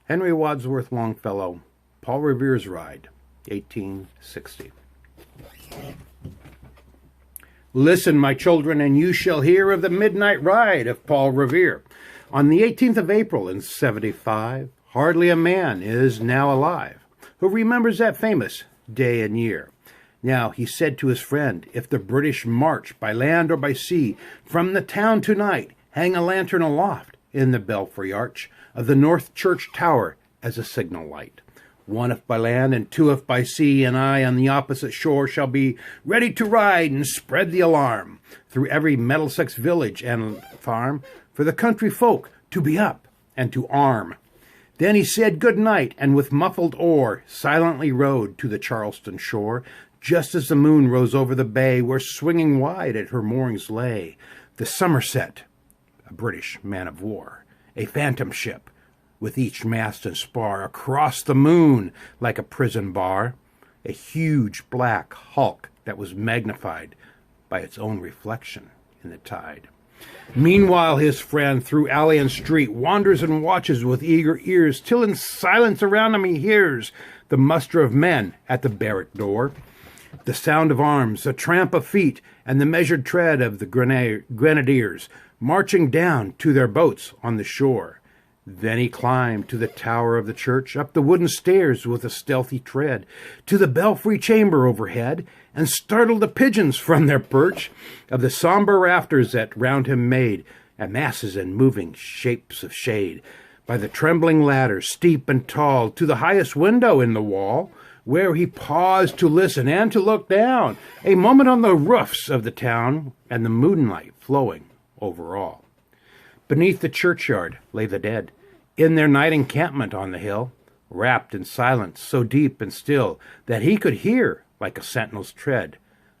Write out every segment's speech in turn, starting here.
Henry Wadsworth Longfellow, Paul Revere's Ride, 1860. Listen, my children, and you shall hear of the midnight ride of Paul Revere. On the 18th of April in 75, hardly a man is now alive who remembers that famous day and year. Now, he said to his friend, if the British march by land or by sea, from the town tonight, hang a lantern aloft in the belfry arch of the North Church Tower as a signal light. One if by land and two if by sea, and I on the opposite shore shall be ready to ride and spread the alarm through every Middlesex village and farm for the country folk to be up and to arm. Then he said good night, and with muffled oar silently rowed to the Charleston shore, just as the moon rose over the bay where swinging wide at her moorings lay the Somerset, a British man of war, a phantom ship, with each mast and spar across the moon like a prison bar, a huge black hulk that was magnified by its own reflection in the tide. Meanwhile his friend through alley and street wanders and watches with eager ears, till in silence around him he hears the muster of men at the barrack door, the sound of arms, the tramp of feet, and the measured tread of the grenadiers marching down to their boats on the shore. Then he climbed to the tower of the church, up the wooden stairs with a stealthy tread, to the belfry chamber overhead, and startled the pigeons from their perch of the sombre rafters that round him made masses and moving shapes of shade, by the trembling ladder, steep and tall, to the highest window in the wall, where he paused to listen and to look down, a moment on the roofs of the town, and the moonlight flowing over all. Beneath the churchyard lay the dead, in their night encampment on the hill, wrapped in silence so deep and still that he could hear, like a sentinel's tread,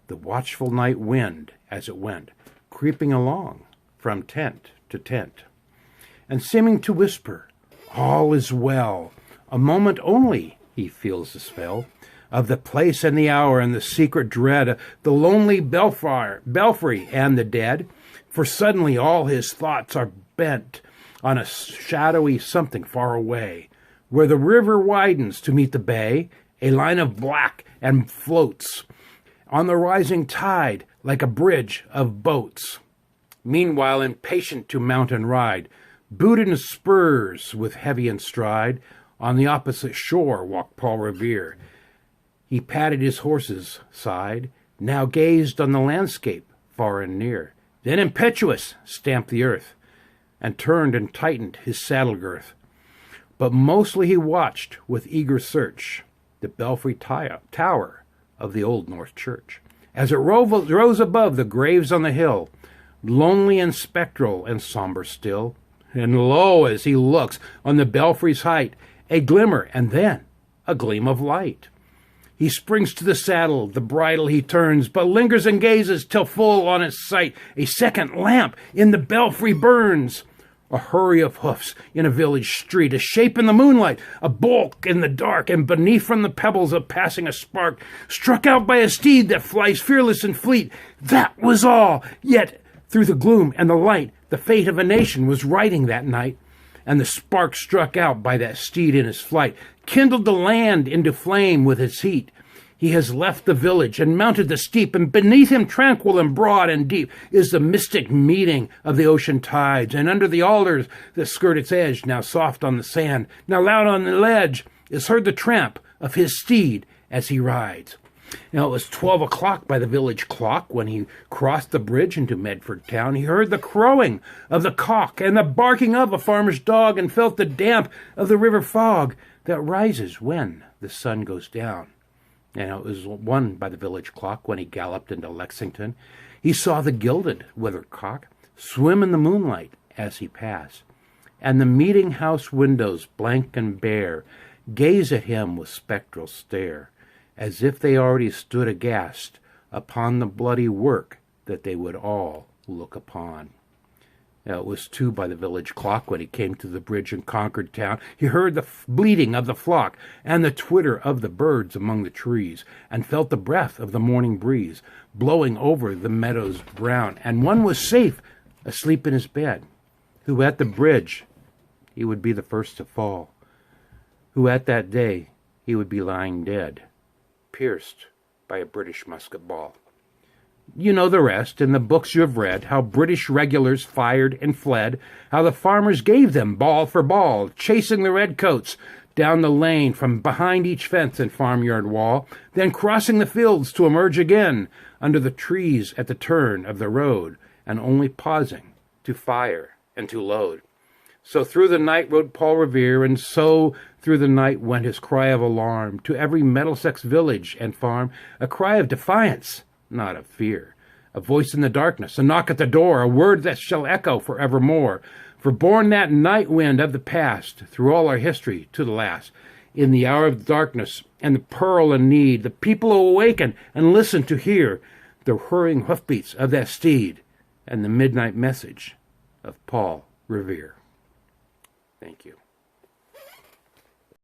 the watchful night wind as it went, creeping along from tent to tent, and seeming to whisper, all is well. A moment only he feels the spell of the place and the hour and the secret dread of the lonely belfry and the dead, for suddenly all his thoughts are bent on a shadowy something far away, where the river widens to meet the bay, a line of black, and floats on the rising tide like a bridge of boats. Meanwhile, impatient to mount and ride, booted in spurs with heavy in stride, on the opposite shore walked Paul Revere. He patted his horse's side, now gazed on the landscape far and near, then impetuous stamped the earth, and turned and tightened his saddle girth. But mostly he watched with eager search the belfry tower of the old North Church, as it rose above the graves on the hill, lonely and spectral and sombre still. And lo, as he looks on the belfry's height, a glimmer, and then a gleam of light. He springs to the saddle, the bridle he turns, but lingers and gazes till full on his sight a second lamp in the belfry burns. A hurry of hoofs in a village street, a shape in the moonlight, a bulk in the dark, and beneath from the pebbles of passing a spark, struck out by a steed that flies fearless and fleet. That was all. Yet through the gloom and the light, the fate of a nation was riding that night, and the spark struck out by that steed in his flight kindled the land into flame with its heat. He has left the village and mounted the steep, and beneath him, tranquil and broad and deep, is the mystic meeting of the ocean tides, and under the alders that skirt its edge, now soft on the sand, now loud on the ledge, is heard the tramp of his steed as he rides. Now it was 12 o'clock by the village clock when he crossed the bridge into Medford town. He heard the crowing of the cock and the barking of a farmer's dog, and felt the damp of the river fog that rises when the sun goes down. And it was 1 by the village clock when he galloped into Lexington. He saw the gilded weathercock swim in the moonlight as he passed, and the meeting-house windows, blank and bare, gaze at him with spectral stare, as if they already stood aghast upon the bloody work that they would all look upon. It was 2 by the village clock when he came to the bridge in Concord town. He heard the bleating of the flock and the twitter of the birds among the trees, and felt the breath of the morning breeze blowing over the meadows brown. And one was safe asleep in his bed, who at the bridge he would be the first to fall. who at that day he would be lying dead, pierced by a British musket ball. You know the rest in the books you have read, how British regulars fired and fled, how the farmers gave them ball for ball, chasing the redcoats down the lane from behind each fence and farmyard wall, then crossing the fields to emerge again under the trees at the turn of the road, and only pausing to fire and to load. So through the night rode Paul Revere, and so through the night went his cry of alarm to every Middlesex village and farm, a cry of defiance, not of fear, a voice in the darkness, a knock at the door, a word that shall echo forevermore. For born that night wind of the past, through all our history to the last, in the hour of darkness and the peril and need, the people awaken and listen to hear the whirring hoofbeats of that steed and the midnight message of Paul Revere. Thank you.